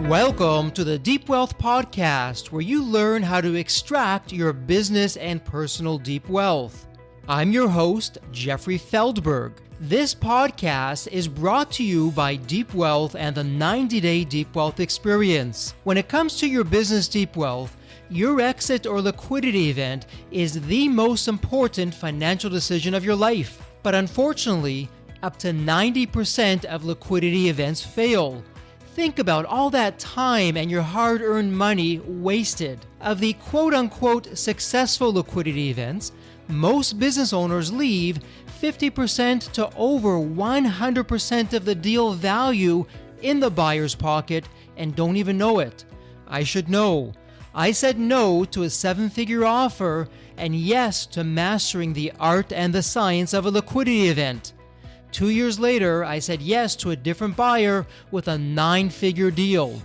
Welcome to the Deep Wealth Podcast, where you learn how to extract your business and personal deep wealth. I'm your host, Jeffrey Feldberg. This podcast is brought to you by Deep Wealth and the 90-Day Deep Wealth Experience. When it comes to your business deep wealth, your exit or liquidity event is the most important financial decision of your life. But unfortunately, up to 90% of liquidity events fail. Think about all that time and your hard-earned money wasted. Of the quote-unquote successful liquidity events, most business owners leave 50% to over 100% of the deal value in the buyer's pocket and don't even know it. I should know. I said no to a seven-figure offer and yes to mastering the art and the science of a liquidity event. 2 years later, I said yes to a different buyer with a 9-figure deal.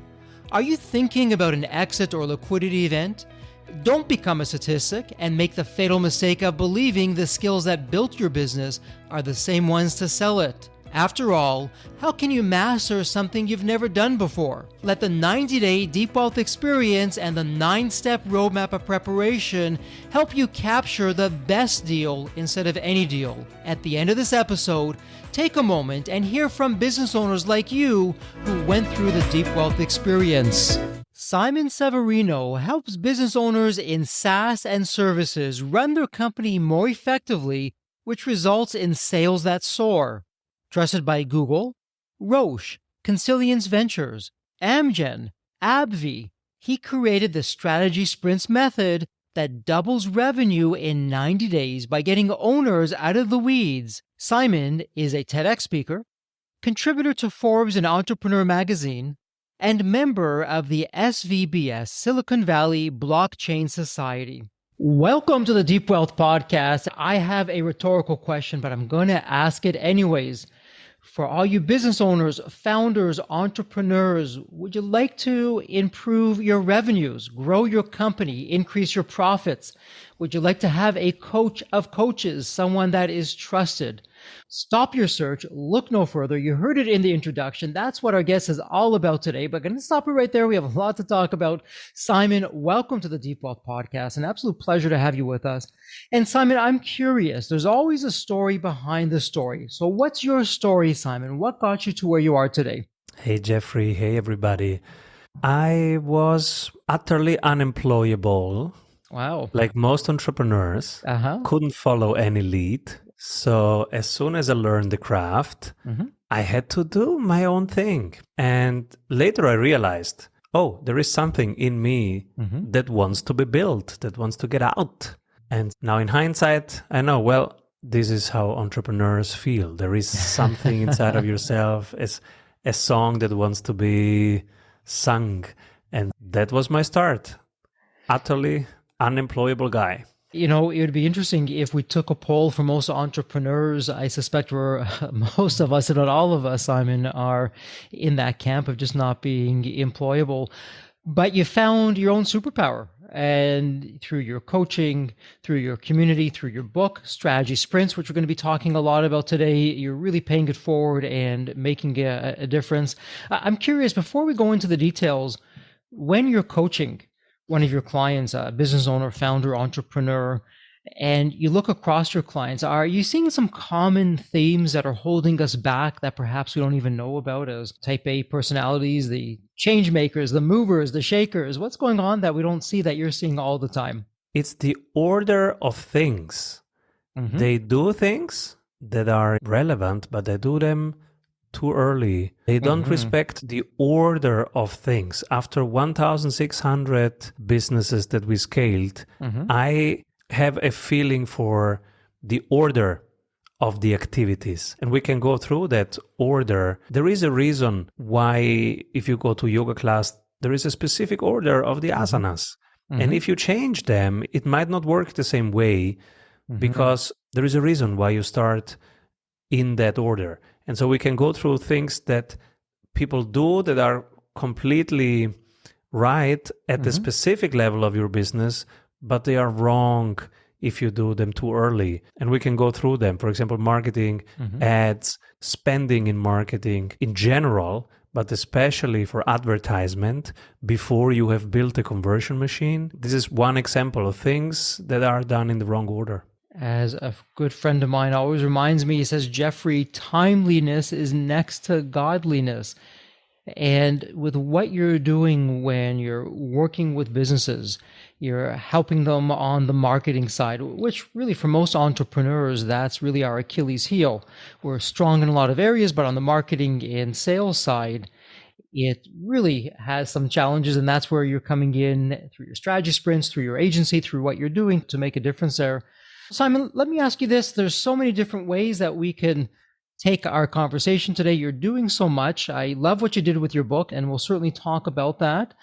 Are you thinking about an exit or liquidity event? Don't become a statistic and make the fatal mistake of believing the skills that built your business are the same ones to sell it. After all, how can you master something you've never done before? Let the 90-Day Deep Wealth Experience and the 9-step roadmap of preparation help you capture the best deal instead of any deal. At the end of this episode, take a moment and hear from business owners like you who went through the Deep Wealth Experience. Simon Severino helps business owners in SaaS and Services run their company more effectively, which results in sales that soar. Trusted by Google, Roche, Consilience Ventures, Amgen, AbbVie, he created the strategy sprints method that doubles revenue in 90 days by getting owners out of the weeds. Simon is a TEDx speaker, contributor to Forbes and Entrepreneur Magazine, and member of the SVBS Silicon Valley Blockchain Society. Welcome to the Deep Wealth Podcast. I have a rhetorical question, but I'm going to ask it anyways. For all you business owners, founders, entrepreneurs, would you like to improve your revenues, grow your company, increase your profits? Would you like to have a coach of coaches, someone that is trusted? Stop your search, look no further. You heard it in the introduction. That's what our guest is all about today. But I'm going to stop it right there. We have a lot to talk about. Simon, welcome to the Deep Wealth Podcast. An absolute pleasure to have you with us. And Simon, I'm curious. There's always a story behind the story. So what's your story, Simon? What got you to where you are today? Hey, Jeffrey. Hey, everybody. I was utterly unemployable. Wow. Like most entrepreneurs, couldn't follow any lead. So as soon as I learned the craft, I had to do my own thing. And later I realized, oh, there is something in me that wants to be built, that wants to get out. And now in hindsight, I know, well, this is how entrepreneurs feel. There is something inside of yourself, as a song that wants to be sung. And that was my start. Utterly unemployable guy. You know, it would be interesting if we took a poll for most entrepreneurs. I suspect most of us, if not all of us, Simon, are in that camp of just not being employable. But you found your own superpower, and through your coaching, through your community, through your book, Strategy Sprints, which we're going to be talking a lot about today, you're really paying it forward and making a difference. I'm curious, before we go into the details, when you're coaching one of your clients, a business owner, founder, entrepreneur, and you look across your clients, are you seeing some common themes that are holding us back that perhaps we don't even know about as type A personalities, the change makers, the movers, the shakers? What's going on that we don't see that you're seeing all the time? It's the order of things. They do things that are relevant, but they do them too early. They don't respect the order of things. After 1,600 businesses that we scaled, I have a feeling for the order of the activities. And we can go through that order. There is a reason why, if you go to yoga class, there is a specific order of the asanas. And if you change them, it might not work the same way because there is a reason why you start in that order. And so we can go through things that people do that are completely right at the specific level of your business, but they are wrong if you do them too early. And we can go through them. For example, marketing, ads, spending in marketing in general, but especially for advertisement before you have built a conversion machine. This is one example of things that are done in the wrong order. As a good friend of mine always reminds me, he says, Jeffrey, timeliness is next to godliness. And with what you're doing when you're working with businesses, you're helping them on the marketing side, which really for most entrepreneurs, that's really our Achilles heel. We're strong in a lot of areas, but on the marketing and sales side, it really has some challenges. And that's where you're coming in through your strategy sprints, through your agency, through what you're doing to make a difference there. Simon, let me ask you this. There's so many different ways that we can take our conversation today. You're doing so much. I love what you did with your book, and we'll certainly talk about that.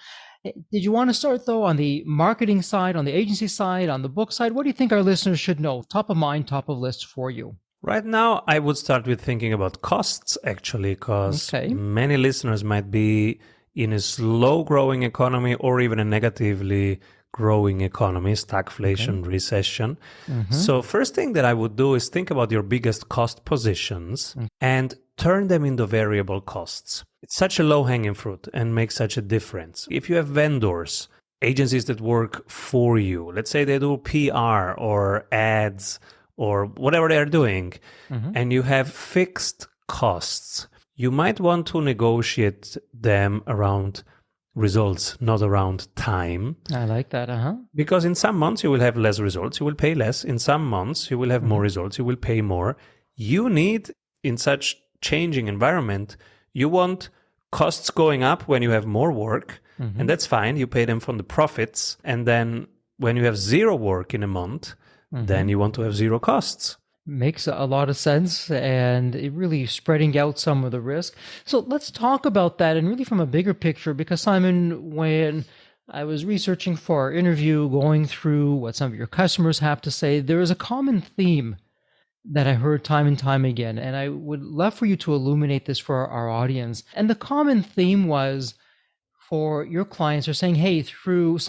Did you want to start, though, on the marketing side, on the agency side, on the book side? What do you think our listeners should know? Top of mind, top of list for you. Right now, I would start with thinking about costs, actually, because many listeners might be in a slow-growing economy or even a negatively growing economy, stagflation, recession. So first thing that I would do is think about your biggest cost positions and turn them into variable costs. It's such a low-hanging fruit and makes such a difference. If you have vendors, agencies that work for you, let's say they do PR or ads or whatever they're doing, and you have fixed costs, you might want to negotiate them around results, not around time. I like that. Because in some months you will have less results, you will pay less. In some months you will have more results, you will pay more. You need, in such changing environment, you want costs going up when you have more work, and that's fine. You pay them from the profits. And then when you have zero work in a month, then you want to have zero costs. Makes a lot of sense, and it really spreading out some of the risk. So let's talk about that, and really from a bigger picture, because Simon, when I was researching for our interview, going through what some of your customers have to say, there is a common theme that I heard time and time again, and I would love for you to illuminate this for our audience. And the common theme was, for your clients are saying, hey, through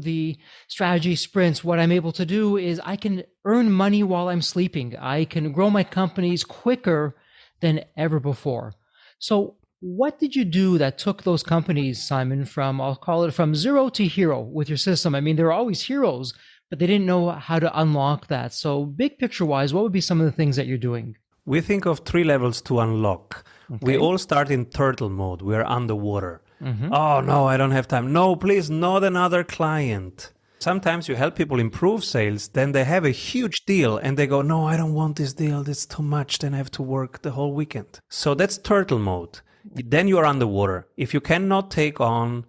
the strategy sprints, what I'm able to do is I can earn money while I'm sleeping. I can grow my companies quicker than ever before. So what did you do that took those companies, Simon, I'll call it from zero to hero with your system? I mean, they're always heroes, but they didn't know how to unlock that. So big picture wise, what would be some of the things that you're doing? We think of 3 levels to unlock. We all start in turtle mode. We are underwater. Oh, no, I don't have time. No, please, not another client. Sometimes you help people improve sales, then they have a huge deal and they go, no, I don't want this deal. That's too much. Then I have to work the whole weekend. So that's turtle mode. Then you are underwater. If you cannot take on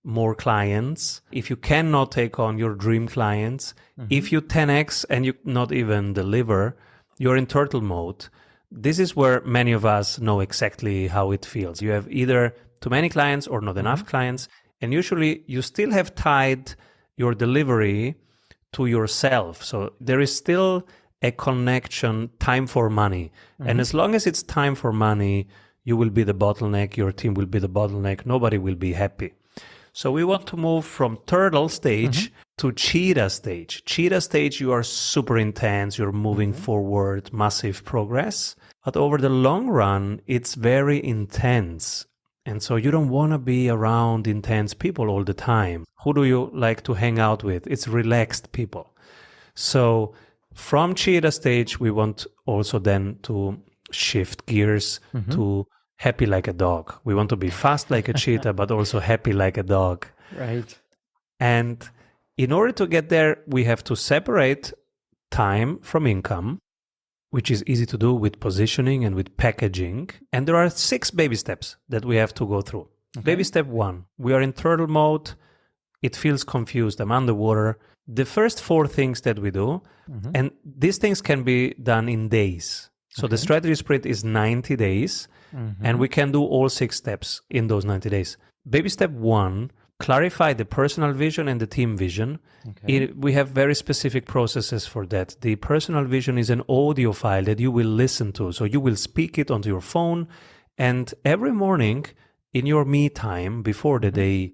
more clients, if you cannot take on your dream clients, if you 10x and you not even deliver, you're in turtle mode. This is where many of us know exactly how it feels. You have either too many clients or not enough clients, and usually you still have tied your delivery to yourself. So there is still a connection, time for money. And as long as it's time for money, you will be the bottleneck, your team will be the bottleneck, nobody will be happy. So we want to move from turtle stage to cheetah stage. Cheetah stage, you are super intense, you're moving forward, massive progress. But over the long run, it's very intense. And so you don't want to be around intense people all the time. Who do you like to hang out with? It's relaxed people. So from cheetah stage, we want also then to shift gears to happy like a dog. We want to be fast like a cheetah, but also happy like a dog. Right. And in order to get there, we have to separate time from income, which is easy to do with positioning and with packaging. And there are 6 baby steps that we have to go through. Baby step 1, we are in turtle mode. It feels confused. I'm underwater. The first 4 things that we do, and these things can be done in days. So the strategy sprint is 90 days, and we can do all 6 steps in those 90 days. Baby step 1, clarify the personal vision and the team vision. We have very specific processes for that. The personal vision is an audio file that you will listen to. So you will speak it onto your phone, and every morning in your me time before the day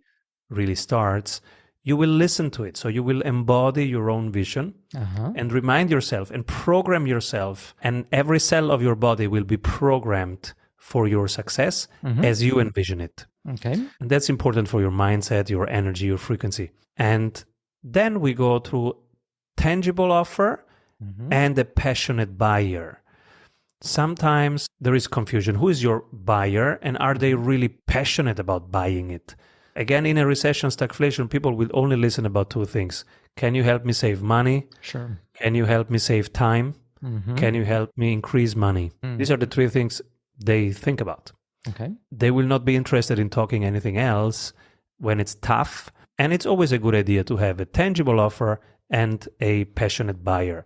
really starts, you will listen to it. So you will embody your own vision and remind yourself and program yourself, and every cell of your body will be programmed for your success as you envision it. Okay. And that's important for your mindset, your energy, your frequency. And then we go through tangible offer and a passionate buyer. Sometimes there is confusion. Who is your buyer and are they really passionate about buying it? Again, in a recession, stagflation, people will only listen about two things. Can you help me save money? Sure. Can you help me save time? Can you help me increase money? These are the three things they think about. Okay. They will not be interested in talking anything else when it's tough. And it's always a good idea to have a tangible offer and a passionate buyer.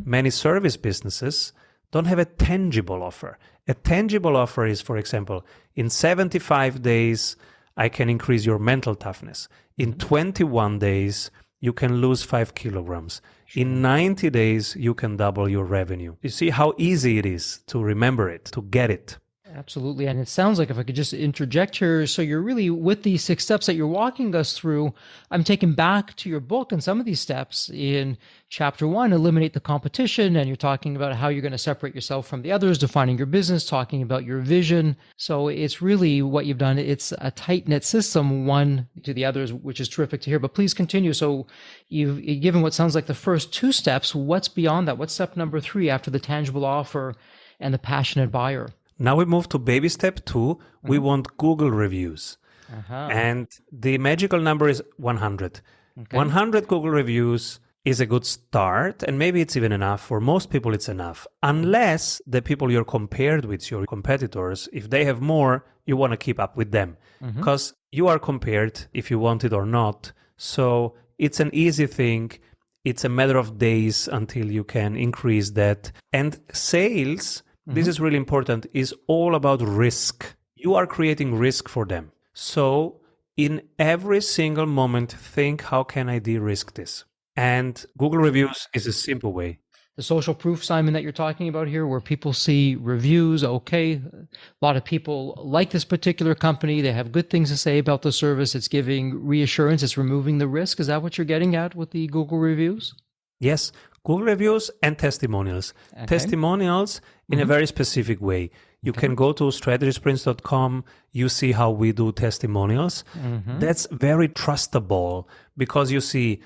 Many service businesses don't have a tangible offer. A tangible offer is, for example, in 75 days, I can increase your mental toughness. In 21 days, you can lose 5 kilograms. In 90 days, you can double your revenue. You see how easy it is to remember it, to get it. Absolutely. And it sounds like, if I could just interject here, so you're really, with these 6 steps that you're walking us through, I'm taken back to your book and some of these steps. In chapter 1, eliminate the competition, and you're talking about how you're going to separate yourself from the others, defining your business, talking about your vision. So it's really what you've done. It's a tight-knit system, one to the others, which is terrific to hear. But please continue. So you've given what sounds like the first 2 steps. What's beyond that? What's step number 3 after the tangible offer and the passionate buyer? Now we move to baby step 2. We want Google reviews. And the magical number is 100. 100 Google reviews is a good start. And maybe it's even enough. For most people, it's enough. Unless the people you're compared with, your competitors, if they have more, you want to keep up with them. Because you are compared if you want it or not. So it's an easy thing. It's a matter of days until you can increase that. And sales... this is really important, is all about risk. You are creating risk for them. So in every single moment, think, how can I de-risk this? And Google reviews is a simple way. The social proof, Simon, that you're talking about here, where people see reviews, okay, a lot of people like this particular company, they have good things to say about the service, it's giving reassurance, it's removing the risk. Is that what you're getting at with the Google reviews? Yes, Google reviews and testimonials. Okay. Testimonials in a very specific way. You can go to strategysprints.com. You see how we do testimonials. That's very trustable because you see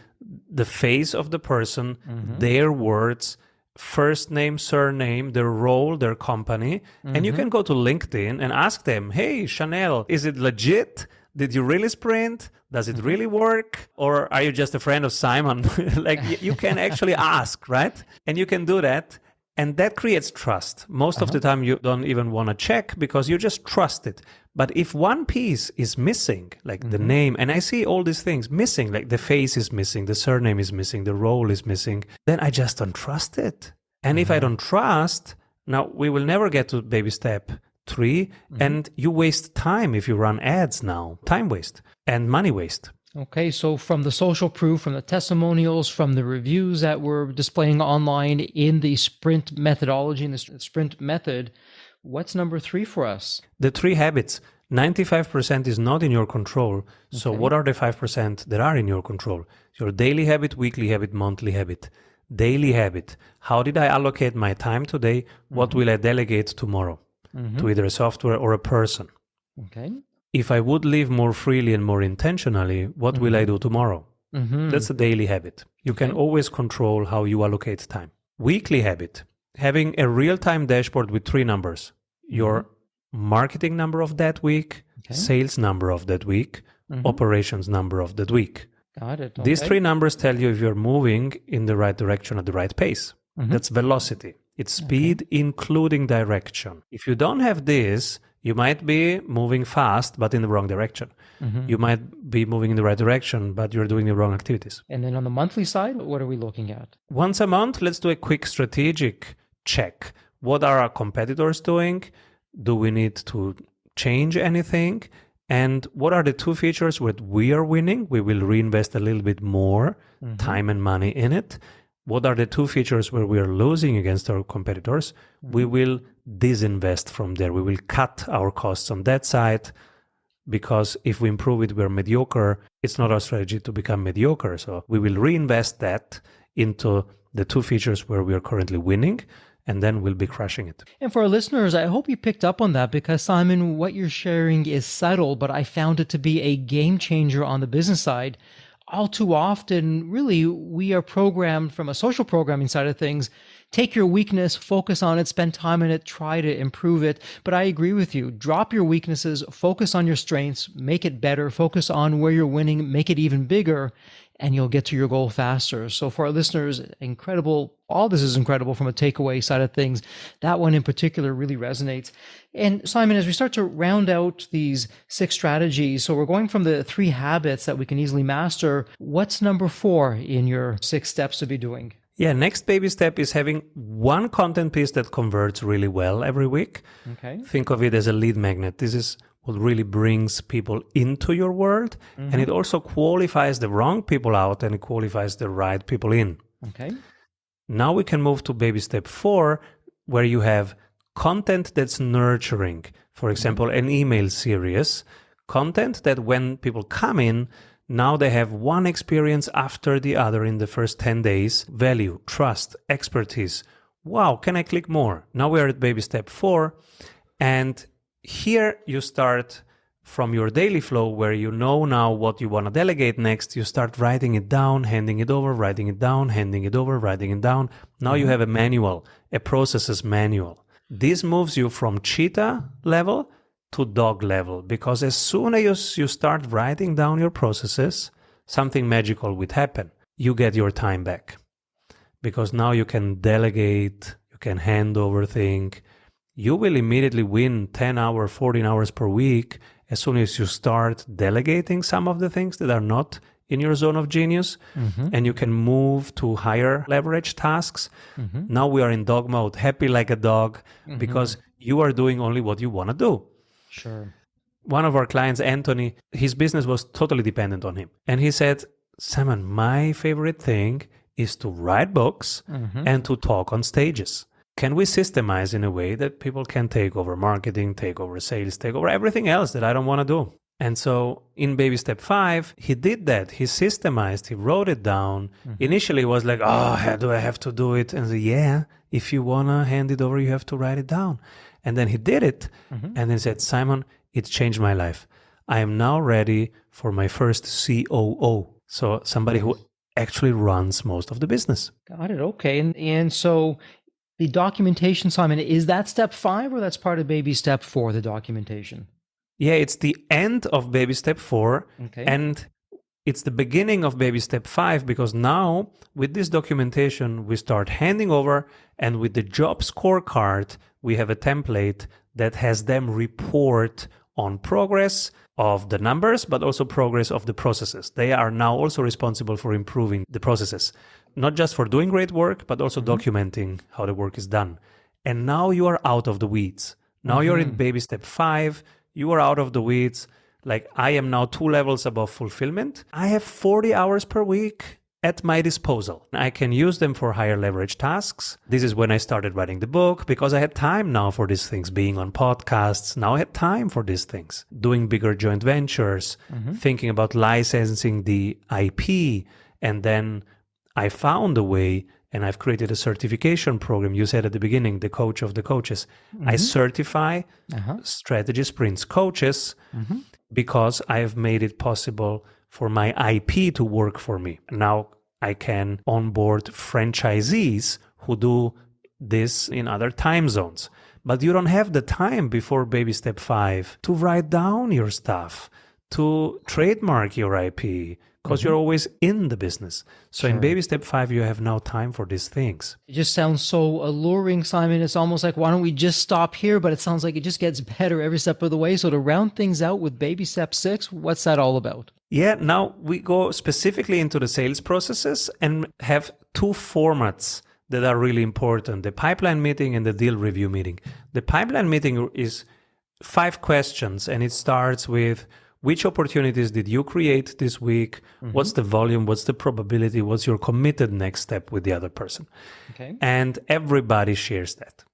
the face of the person, their words, first name, surname, their role, their company. And you can go to LinkedIn and ask them, hey, Chanel, is it legit? Did you really sprint? Does it really work? Or are you just a friend of Simon? Like you can actually ask, right? And you can do that. And that creates trust. Most of the time you don't even want to check because you just trust it. But if one piece is missing, like the name, and I see all these things missing, like the face is missing, the surname is missing, the role is missing, then I just don't trust it. And if I don't trust, now we will never get to baby step 3, and you waste time if you run ads now. Time waste and money waste. Okay, so from the social proof, from the testimonials, from the reviews that we're displaying online in the sprint methodology, in the sprint method, what's number 3 for us? The 3 habits. 95% is not in your control. So what are the 5% that are in your control? Your daily habit, weekly habit, monthly habit. Daily habit. How did I allocate my time today? What will I delegate tomorrow? To either a software or a person. Okay. If I would live more freely and more intentionally, what will I do tomorrow? That's a daily habit. You can always control how you allocate time. Weekly habit. Having a real-time dashboard with 3 numbers. Your marketing number of that week, sales number of that week, operations number of that week. Got it. Okay. These 3 numbers tell you if you're moving in the right direction at the right pace. That's velocity. It's speed, including direction. If you don't have this, you might be moving fast, but in the wrong direction. You might be moving in the right direction, but you're doing the wrong activities. And then on the monthly side, what are we looking at? Once a month, let's do a quick strategic check. What are our competitors doing? Do we need to change anything? And what are the 2 features where we are winning? We will reinvest a little bit more time and money in it. What are the 2 features where we are losing against our competitors? We will disinvest from there. We will cut our costs on that side because if we improve it, we're mediocre. It's not our strategy to become mediocre. So we will reinvest that into the 2 features where we are currently winning. and then we'll be crushing it. And for our listeners, I hope you picked up on that, because Simon, what you're sharing is subtle, but I found it to be a game changer on the business side. All too often, really, we are programmed from a social programming side of things. Take your weakness, focus on it, spend time in it, try to improve it. But I agree with you. Drop your weaknesses, focus on your strengths, make it better, focus on where you're winning, make it even bigger, and you'll get to your goal faster. So for our listeners, incredible. All this is incredible from a takeaway side of things. That one in particular really resonates. And Simon, as we start to round out these 6 strategies, so we're going from the 3 habits that we can easily master. What's number 4 in your 6 steps to be doing? Yeah, next baby step is having one content piece that converts really well every week. Okay. Think of it as a lead magnet. This is what really brings people into your world. Mm-hmm. And it also qualifies the wrong people out and it qualifies the right people in. Okay. Now we can move to baby step 4, where you have content that's nurturing. For example, an email series. Content that when people come in, now they have one experience after the other in the first 10 days. Value, trust, expertise. Wow, can I click more? Now we're at baby step 4. And here you start from your daily flow, where you know now what you want to delegate next. You start writing it down, handing it over, writing it down, handing it over, writing it down. Now you have a manual, a processes manual. This moves you from cheetah level to dog level, because as soon as you start writing down your processes, something magical would happen. You get your time back, because now you can delegate, you can hand over things. You will immediately win 10 hours, 14 hours per week as soon as you start delegating some of the things that are not in your zone of genius, and you can move to higher leverage tasks. Now we are in dog mode, happy like a dog, because you are doing only what you want to do. Sure. One of our clients, Anthony, his business was totally dependent on him. And he said, Simon, my favorite thing is to write books and to talk on stages. Can we systemize in a way that people can take over marketing, take over sales, take over everything else that I don't want to do? And so in baby step 5, he did that. He systemized, he wrote it down. Initially it was like, oh, how do I have to do it? And I said, yeah, if you want to hand it over, you have to write it down. And then he did it. And then said, Simon, it changed my life. I am now ready for my first COO. So somebody who actually runs most of the business. Got it. Okay. And so the documentation, Simon, is that step 5 or that's part of baby step 4, the documentation? Yeah, it's the end of baby step 4. Okay. And it's the beginning of baby step 5, because now with this documentation, we start handing over, and with the job scorecard, we have a template that has them report on progress of the numbers, but also progress of the processes. They are now also responsible for improving the processes, not just for doing great work, but also documenting how the work is done. And now you are out of the weeds. Now you're in baby step 5. You are out of the weeds. Like, I am now 2 levels above fulfillment. I have 40 hours per week at my disposal. I can use them for higher leverage tasks. This is when I started writing the book, because I had time now for these things, being on podcasts. Now I had time for these things, doing bigger joint ventures, thinking about licensing the IP. And then I found a way, and I've created a certification program. You said at the beginning, the coach of the coaches. I certify strategy sprints coaches because I've made it possible for my IP to work for me. Now I can onboard franchisees who do this in other time zones. But you don't have the time before baby step 5 to write down your stuff, to trademark your IP, because you're always in the business. So in baby step 5, you have now time for these things. It just sounds so alluring, Simon. It's almost like, why don't we just stop here? But it sounds like it just gets better every step of the way. So to round things out with baby step 6, what's that all about? Yeah, now we go specifically into the sales processes and have 2 formats that are really important: the pipeline meeting and the deal review meeting. The pipeline meeting is 5 questions, and it starts with, which opportunities did you create this week? What's the volume? What's the probability? What's your committed next step with the other person? Okay. And everybody shares that.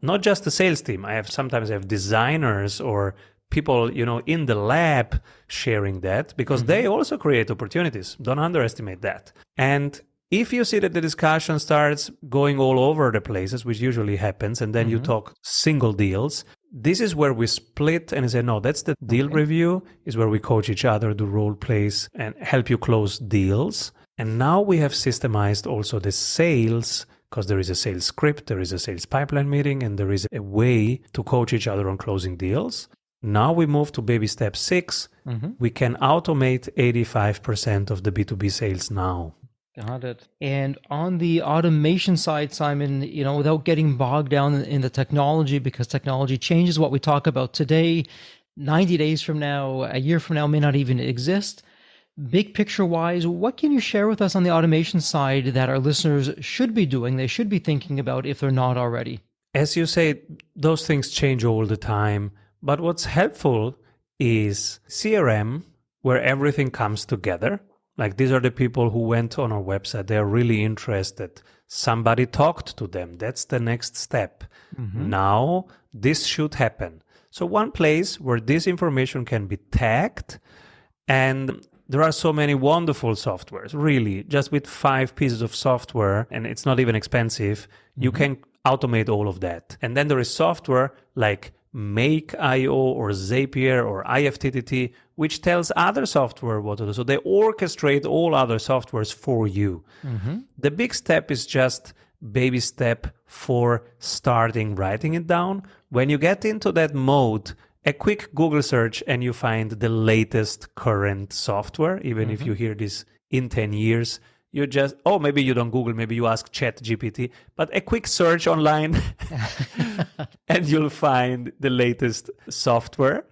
Not just the sales team. Sometimes I have designers or people, in the lab sharing that, because they also create opportunities. Don't underestimate that. And If you see that the discussion starts going all over the places, which usually happens, and then you talk single deals, this is where we split and say, no, that's the deal review, is where we coach each other, do role plays, and help you close deals. And now we have systemized also the sales, because there is a sales script, there is a sales pipeline meeting, and there is a way to coach each other on closing deals. Now we move to baby step 6. We can automate 85% of the B2B sales now. Got it. And on the automation side, Simon, without getting bogged down in the technology, because technology changes what we talk about today, 90 days from now, a year from now may not even exist. Big picture wise, what can you share with us on the automation side that our listeners should be doing, they should be thinking about if they're not already? As you say, those things change all the time. But what's helpful is CRM, where everything comes together. Like these are the people who went on our website. They're really interested. Somebody talked to them. That's the next step. Now, this should happen. So one place where this information can be tagged, and there are so many wonderful softwares, really, just with 5 pieces of software, and it's not even expensive, you can automate all of that. And then there is software like Make.io or Zapier or IFTTT, which tells other software what to do. So they orchestrate all other softwares for you. The big step is just baby step for starting writing it down. When you get into that mode, a quick Google search and you find the latest current software. Even if you hear this in 10 years, you just, maybe you don't Google, maybe you ask ChatGPT, but a quick search online and you'll find the latest software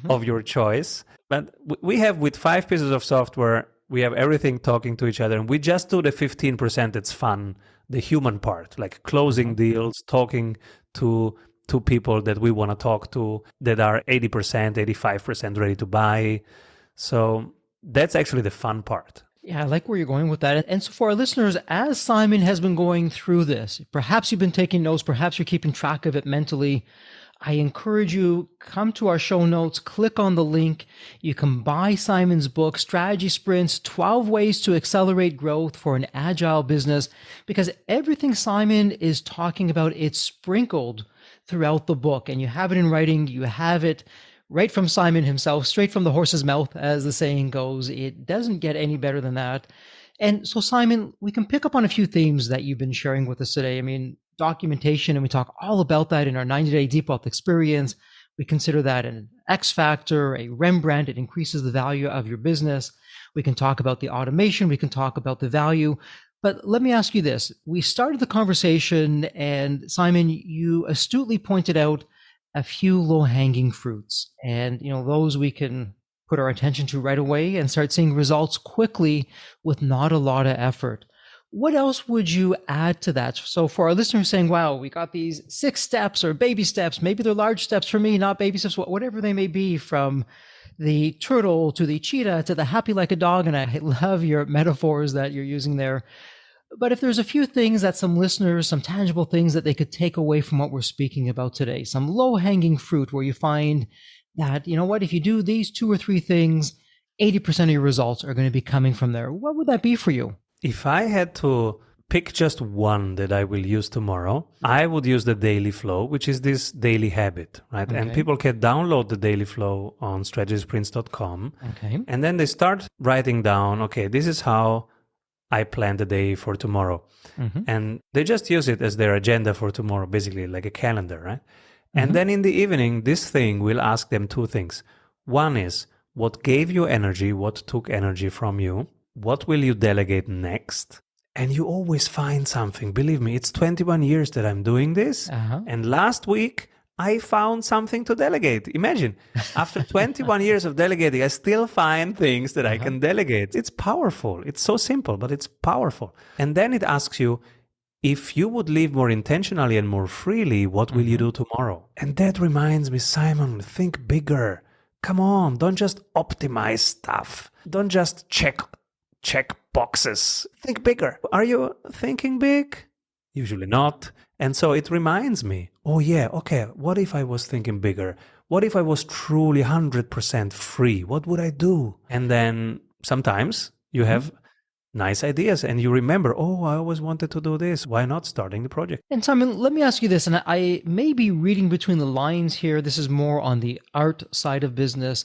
of your choice. But we have, with 5 pieces of software, we have everything talking to each other, and we just do the 15% that's fun, the human part, like closing deals, talking to people that we want to talk to, that are 80%, 85% ready to buy. So that's actually the fun part. Yeah, I like where you're going with that. And so for our listeners, as Simon has been going through this, perhaps you've been taking notes, perhaps you're keeping track of it mentally. I encourage you, come to our show notes, click on the link. You can buy Simon's book, Strategy Sprints, 12 Ways to Accelerate Growth for an Agile Business, because everything Simon is talking about, it's sprinkled throughout the book. And you have it in writing, you have it right from Simon himself, straight from the horse's mouth, as the saying goes. It doesn't get any better than that. And so, Simon, we can pick up on a few themes that you've been sharing with us today. I mean, documentation, and we talk all about that in our 90-day Deep Wealth experience. We consider that an X factor, a Rembrandt. It increases the value of your business. We can talk about the automation. We can talk about the value. But let me ask you this. We started the conversation, and Simon, you astutely pointed out a few low-hanging fruits. And, those we can put our attention to right away and start seeing results quickly with not a lot of effort. What else would you add to that? So for our listeners saying, wow, we got these 6 steps or baby steps, maybe they're large steps for me, not baby steps, whatever they may be, from the turtle to the cheetah to the happy like a dog. And I love your metaphors that you're using there. But if there's a few things that some listeners, some tangible things that they could take away from what we're speaking about today, some low-hanging fruit where you find that, if you do these 2 or 3 things, 80% of your results are going to be coming from there. What would that be for you? If I had to pick just one that I will use tomorrow, I would use the daily flow, which is this daily habit, right? Okay. And people can download the daily flow on strategysprints.com. Okay. And then they start writing down, okay, this is how I plan the day for tomorrow. And they just use it as their agenda for tomorrow, basically like a calendar, right? And then in the evening, this thing will ask them 2 things. One is, what gave you energy? What took energy from you? What will you delegate next? And you always find something. Believe me, it's 21 years that I'm doing this. And last week, I found something to delegate. Imagine, after 21 years of delegating, I still find things that I can delegate. It's powerful. It's so simple, but it's powerful. And then it asks you, if you would live more intentionally and more freely, what will you do tomorrow? And that reminds me, Simon, think bigger. Come on, don't just optimize stuff. Don't just check boxes. Think bigger. Are you thinking big? Usually not. And so it reminds me, what if I was thinking bigger? What if I was truly 100% free? What would I do? And then sometimes you have nice ideas. And you remember, oh, I always wanted to do this. Why not starting the project? And Simon, let me ask you this, and I may be reading between the lines here. This is more on the art side of business.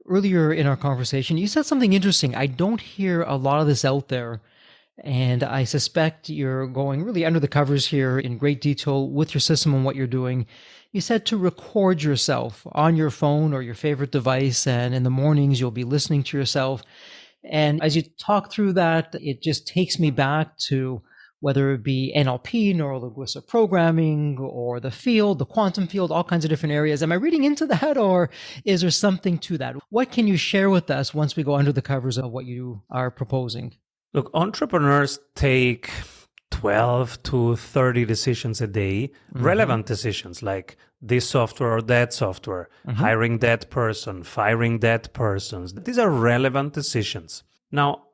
Earlier in our conversation, you said something interesting. I don't hear a lot of this out there. And I suspect you're going really under the covers here in great detail with your system and what you're doing. You said to record yourself on your phone or your favorite device, and in the mornings you'll be listening to yourself. And as you talk through that, it just takes me back to whether it be NLP, neuro-linguistic programming, or the field, the quantum field, all kinds of different areas. Am I reading into that, or is there something to that? What can you share with us once we go under the covers of what you are proposing? Look, entrepreneurs take 12 to 30 decisions a day, relevant decisions like this software or that software, hiring that person, firing that person. These are relevant decisions. Now,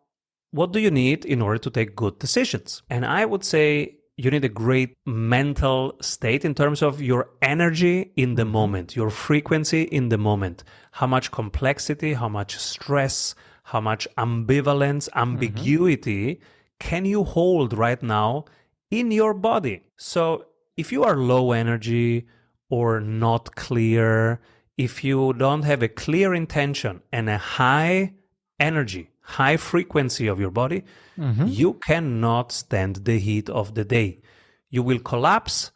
what do you need in order to take good decisions? And I would say you need a great mental state in terms of your energy in the moment, your frequency in the moment, how much complexity, how much stress, how much ambivalence, ambiguity can you hold right now in your body? So if you are low energy or not clear, if you don't have a clear intention and a high energy, high frequency of your body, you cannot stand the heat of the day. You will collapse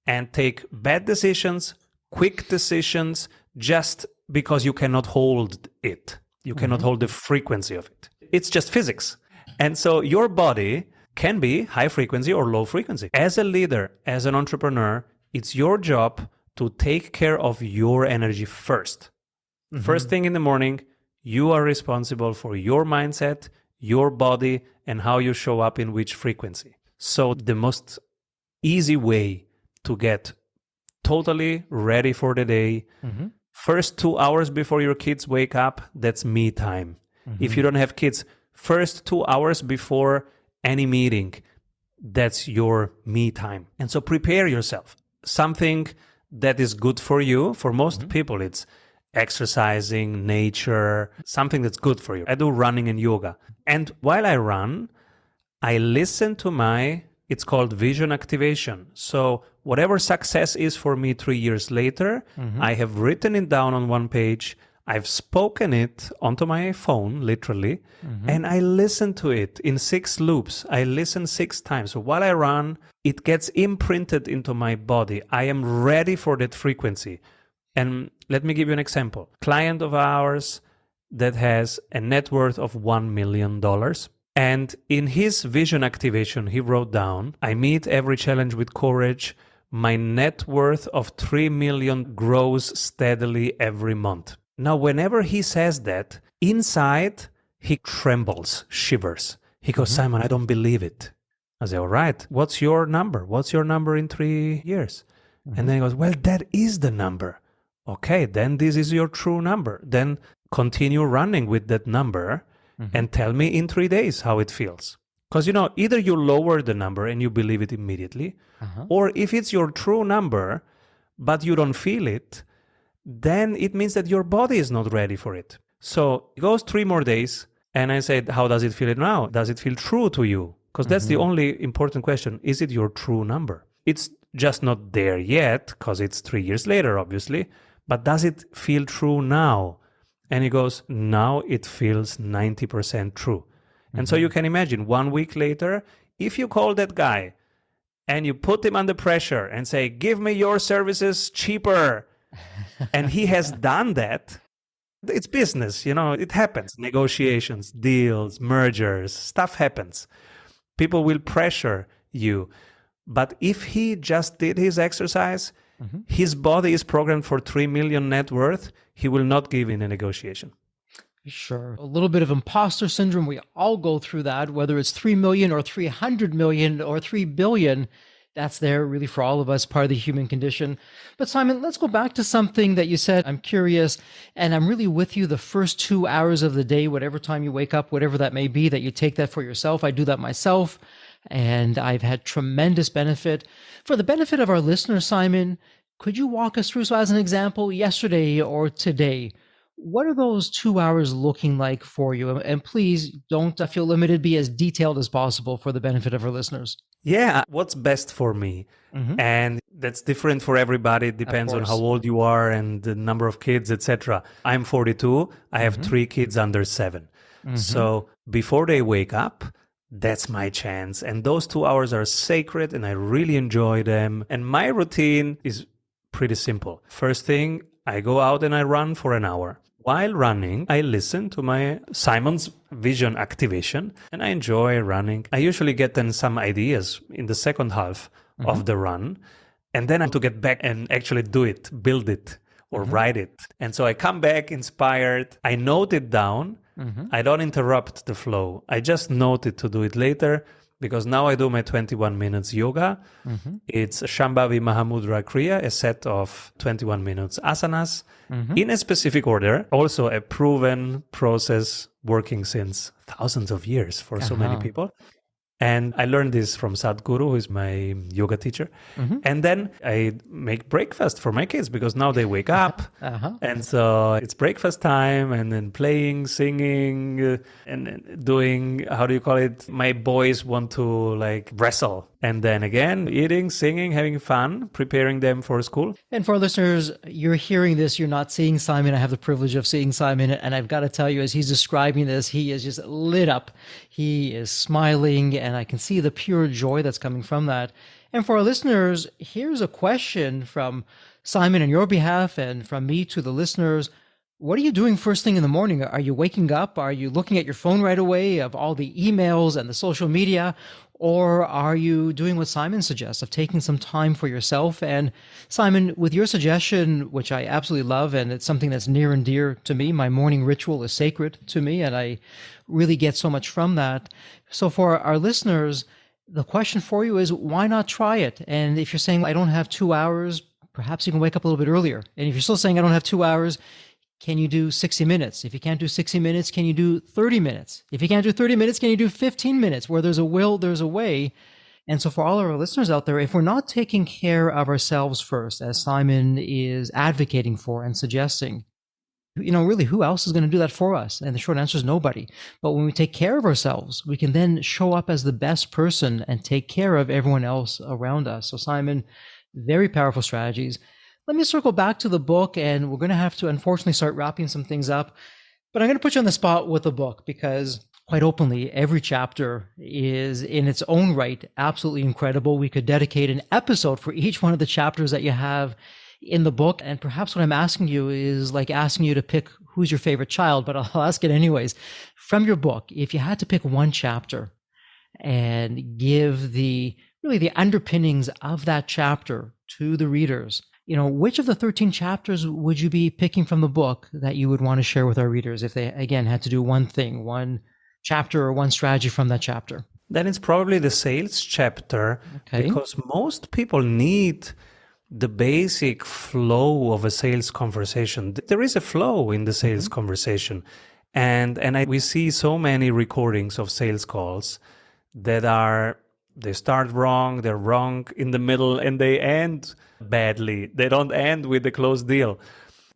and take bad decisions, quick decisions, just because you cannot hold it. You cannot hold the frequency of it. It's just physics. And so your body can be high frequency or low frequency. As a leader, as an entrepreneur, it's your job to take care of your energy first. First thing in the morning, you are responsible for your mindset, your body, and how you show up in which frequency. So the most easy way to get totally ready for the day, first 2 hours before your kids wake up, that's me time. If you don't have kids, first 2 hours before any meeting, that's your me time. And so prepare yourself. Something that is good for you. For most people, it's exercising, nature, something that's good for you. I do running and yoga. And while I run, I listen to it's called vision activation. So whatever success is for me 3 years later, I have written it down on one page. I've spoken it onto my phone, literally, and I listen to it in 6 loops. I listen 6 times. So while I run, it gets imprinted into my body. I am ready for that frequency. And let me give you an example. Client of ours that has a net worth of $1 million. And in his vision activation, he wrote down, I meet every challenge with courage. My net worth of 3 million grows steadily every month. Now, whenever he says that, inside, he trembles, shivers. He goes, Simon, I don't believe it. I say, all right, what's your number? What's your number in 3 years? And then he goes, well, that is the number. Okay, then this is your true number. Then continue running with that number and tell me in 3 days how it feels. Because, either you lower the number and you believe it immediately, or if it's your true number, but you don't feel it, then it means that your body is not ready for it. So it goes 3 more days, and I said, how does it feel now? Does it feel true to you? Because that's the only important question. Is it your true number? It's just not there yet, because it's 3 years later, obviously. But does it feel true now? And he goes, now it feels 90% true. And so you can imagine 1 week later, if you call that guy and you put him under pressure and say, give me your services cheaper, and he has done that, it's business, it happens. Negotiations, deals, mergers, stuff happens. People will pressure you. But if he just did his exercise, his body is programmed for 3 million net worth, he will not give in a negotiation. Sure. A little bit of imposter syndrome. We all go through that, whether it's 3 million or 300 million or 3 billion. That's there really for all of us, part of the human condition. But Simon, let's go back to something that you said. I'm curious, and I'm really with you the first 2 hours of the day, whatever time you wake up, whatever that may be, that you take that for yourself. I do that myself, and I've had tremendous benefit. For the benefit of our listeners, Simon, could you walk us through, so as an example, yesterday or today, what are those 2 hours looking like for you? And please don't feel limited, be as detailed as possible for the benefit of our listeners. Yeah, what's best for me? And that's different for everybody. It depends on how old you are and the number of kids, etc. I'm 42. I have 3 kids under 7. So before they wake up, that's my chance. And those 2 hours are sacred and I really enjoy them. And my routine is pretty simple. First thing, I go out and I run for an hour. While running, I listen to my Simon's Vision activation and I enjoy running. I usually get then some ideas in the second half of the run. And then I have to get back and actually do it, build it or write it. And so I come back inspired. I note it down. I don't interrupt the flow. I just note it to do it later because now I do my 21 minutes yoga. It's Shambhavi Mahamudra Kriya, a set of 21 minutes asanas in a specific order. Also a proven process working since thousands of years for so many people. And I learned this from Sadhguru, who is my yoga teacher. And then I make breakfast for my kids because now they wake up. And so it's breakfast time and then playing, singing, and doing, how do you call it? My boys want to like wrestle. And then again, eating, singing, having fun, preparing them for school. And for our listeners, you're hearing this, you're not seeing Simon. I have the privilege of seeing Simon. And I've got to tell you, as he's describing this, he is just lit up. He is smiling, and I can see the pure joy that's coming from that. And for our listeners, here's a question from Simon on your behalf and from me to the listeners. What are you doing first thing in the morning? Are you waking up? Are you looking at your phone right away of all the emails and the social media? Or are you doing what Simon suggests of taking some time for yourself? And Simon, with your suggestion, which I absolutely love, and it's something that's near and dear to me, my morning ritual is sacred to me, and I really get so much from that. So for our listeners, the question for you is, why not try it? And if you're saying, I don't have 2 hours, perhaps you can wake up a little bit earlier. And if you're still saying, I don't have 2 hours, can you do 60 minutes? If you can't do 60 minutes, can you do 30 minutes? If you can't do 30 minutes, can you do 15 minutes? Where there's a will, there's a way. And so for all of our listeners out there, if we're not taking care of ourselves first, as Simon is advocating for and suggesting, really, who else is going to do that for us? And the short answer is nobody. But when we take care of ourselves, we can then show up as the best person and take care of everyone else around us. So Simon, very powerful strategies. Let me circle back to the book, and we're going to have to unfortunately start wrapping some things up. But I'm going to put you on the spot with the book because quite openly, every chapter is in its own right absolutely incredible. We could dedicate an episode for each one of the chapters that you have in the book. And perhaps what I'm asking you is like asking you to pick who's your favorite child, but I'll ask it anyways. From your book, if you had to pick one chapter and give the underpinnings of that chapter to the readers, which of the 13 chapters would you be picking from the book that you would want to share with our readers if they, again, had to do one thing, one chapter or one strategy from that chapter? Then it's probably the sales chapter, because most people need the basic flow of a sales conversation. There is a flow in the sales conversation. And we see so many recordings of sales calls that they start wrong, they're wrong in the middle, and they end badly. They don't end with a closed deal.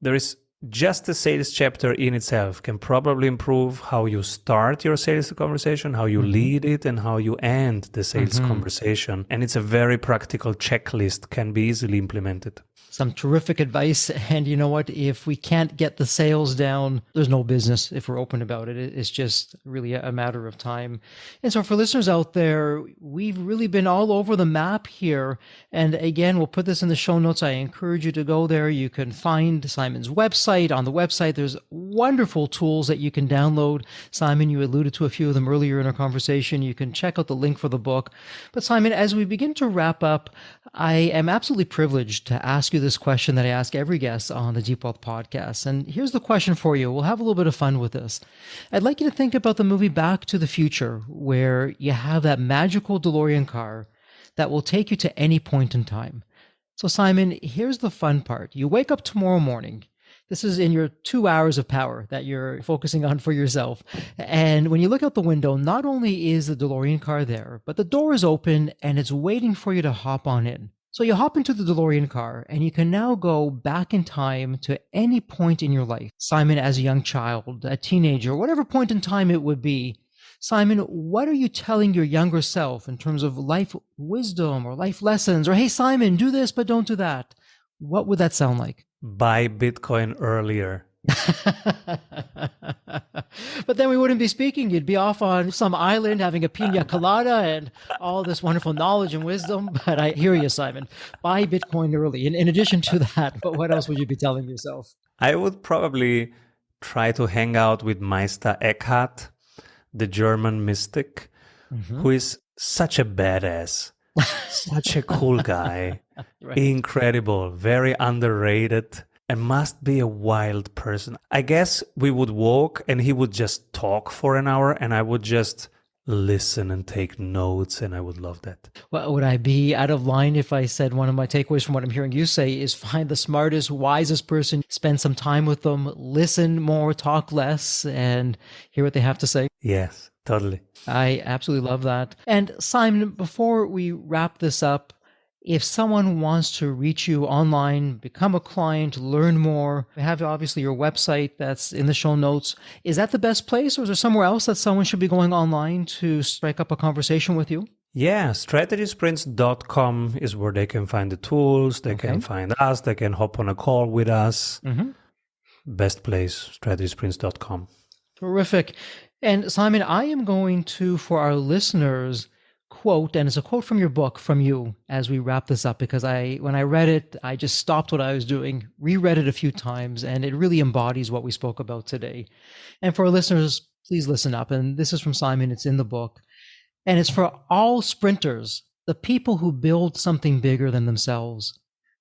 There is just a sales chapter in itself can probably improve how you start your sales conversation, how you lead it, and how you end the sales conversation. And it's a very practical checklist, can be easily implemented. Some terrific advice. And you know what? If we can't get the sales down, there's no business if we're open about it. It's just really a matter of time. And so for listeners out there, we've really been all over the map here. And again, we'll put this in the show notes. I encourage you to go there. You can find Simon's website. On the website, there's wonderful tools that you can download. Simon, you alluded to a few of them earlier in our conversation. You can check out the link for the book. But Simon, as we begin to wrap up, I am absolutely privileged to ask you this question that I ask every guest on the Deep Wealth podcast. And here's the question for you. We'll have a little bit of fun with this. I'd like you to think about the movie Back to the Future, where you have that magical DeLorean car that will take you to any point in time. So Simon, here's the fun part. You wake up tomorrow morning. This is in your 2 hours of power that you're focusing on for yourself. And when you look out the window, not only is the DeLorean car there, but the door is open and it's waiting for you to hop on in. So you hop into the DeLorean car and you can now go back in time to any point in your life. Simon, as a young child, a teenager, whatever point in time it would be. Simon, what are you telling your younger self in terms of life wisdom or life lessons? Or, hey, Simon, do this, but don't do that. What would that sound like? Buy Bitcoin earlier. But then we wouldn't be speaking. You'd be off on some island having a pina colada and all this wonderful knowledge and wisdom. But I hear you, Simon. Buy Bitcoin early. In addition to that, but what else would you be telling yourself? I would probably try to hang out with Meister Eckhart, the German mystic, who is such a badass, such a cool guy, right. Incredible, very underrated, and must be a wild person. I guess we would walk and he would just talk for an hour and I would just listen and take notes, and I would love that. Well, would I be out of line if I said one of my takeaways from what I'm hearing you say is find the smartest, wisest person, spend some time with them, listen more, talk less, and hear what they have to say? Yes, totally. I absolutely love that. And Simon, before we wrap this up, if someone wants to reach you online, become a client, learn more, we have obviously your website that's in the show notes. Is that the best place, or is there somewhere else that someone should be going online to strike up a conversation with you? Yeah, strategysprints.com is where they can find the tools, they can find us, they can hop on a call with us. Best place, strategysprints.com. Terrific. And Simon, I am going to, for our listeners, quote, and it's a quote from your book, from you, as we wrap this up, because when I read it, I just stopped what I was doing, reread it a few times, and it really embodies what we spoke about today. And for our listeners, please listen up. And this is from Simon. It's in the book. And it's for all sprinters, the people who build something bigger than themselves,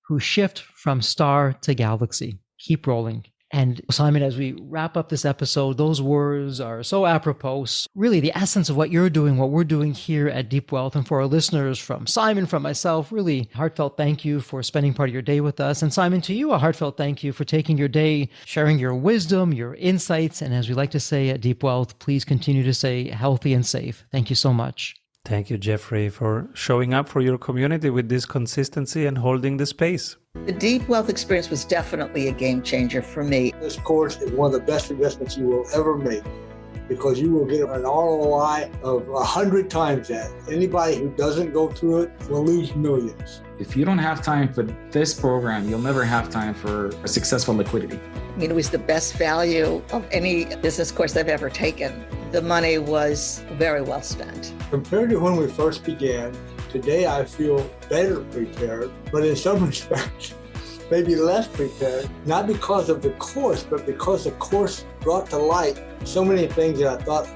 who shift from star to galaxy. Keep rolling. And Simon, as we wrap up this episode, those words are so apropos, really the essence of what you're doing, what we're doing here at Deep Wealth. And for our listeners, from Simon, from myself, really heartfelt thank you for spending part of your day with us. And Simon, to you, a heartfelt thank you for taking your day, sharing your wisdom, your insights. And as we like to say at Deep Wealth, please continue to stay healthy and safe. Thank you so much. Thank you, Jeffrey, for showing up for your community with this consistency and holding the space. The Deep Wealth experience was definitely a game changer for me. This course is one of the best investments you will ever make, because you will get an ROI of 100 times that. Anybody who doesn't go through it will lose millions. If you don't have time for this program, you'll never have time for a successful liquidity. I mean, it was the best value of any business course I've ever taken. The money was very well spent. Compared to when we first began, today I feel better prepared, but in some respects, maybe less prepared, not because of the course, but because the course brought to light so many things that I thought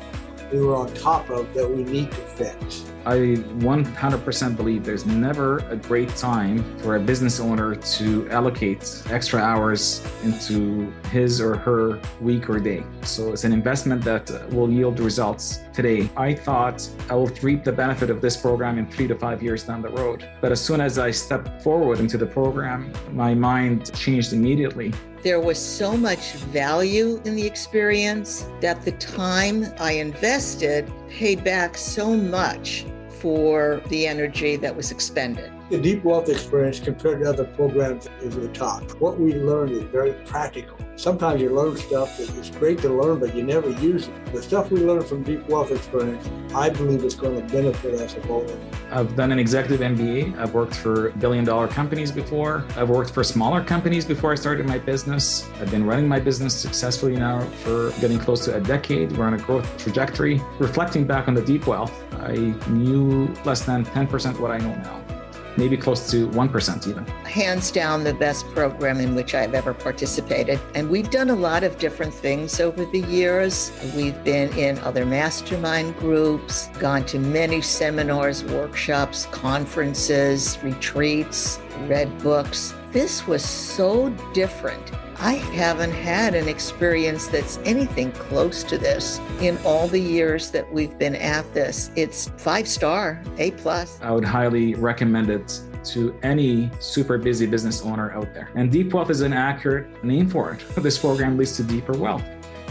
we were on top of that we need to fix. I 100% believe there's never a great time for a business owner to allocate extra hours into his or her week or day. So it's an investment that will yield results today. I thought I will reap the benefit of this program in 3 to 5 years down the road. But as soon as I stepped forward into the program, my mind changed immediately. There was so much value in the experience that the time I invested paid back so much for the energy that was expended. The Deep Wealth experience compared to other programs is the top. What we learned is very practical. Sometimes you learn stuff that is great to learn, but you never use it. The stuff we learned from Deep Wealth experience, I believe is going to benefit us both. I've done an executive MBA. I've worked for billion-dollar companies before. I've worked for smaller companies before I started my business. I've been running my business successfully now for getting close to a decade. We're on a growth trajectory. Reflecting back on the Deep Wealth, I knew less than 10% what I know now. Maybe close to 1% even. Hands down the best program in which I've ever participated. And we've done a lot of different things over the years. We've been in other mastermind groups, gone to many seminars, workshops, conferences, retreats, read books. This was so different. I haven't had an experience that's anything close to this in all the years that we've been at this. It's 5-star, A+. I would highly recommend it to any super busy business owner out there. And Deep Wealth is an accurate name for it. This program leads to deeper wealth.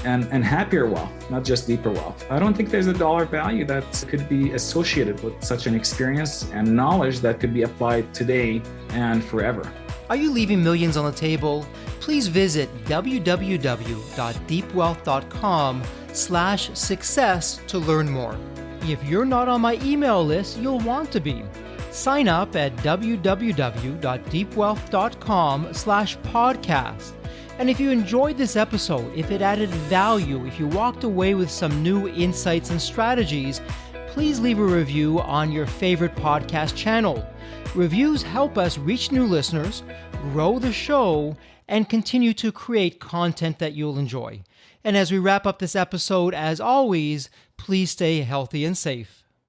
and happier wealth, not just deeper wealth. I don't think there's a dollar value that could be associated with such an experience and knowledge that could be applied today and forever. Are you leaving millions on the table? Please visit www.deepwealth.com/success to learn more. If you're not on my email list, you'll want to be. Sign up at www.deepwealth.com/podcast. And if you enjoyed this episode, if it added value, if you walked away with some new insights and strategies, please leave a review on your favorite podcast channel. Reviews help us reach new listeners, grow the show, and continue to create content that you'll enjoy. And as we wrap up this episode, as always, please stay healthy and safe.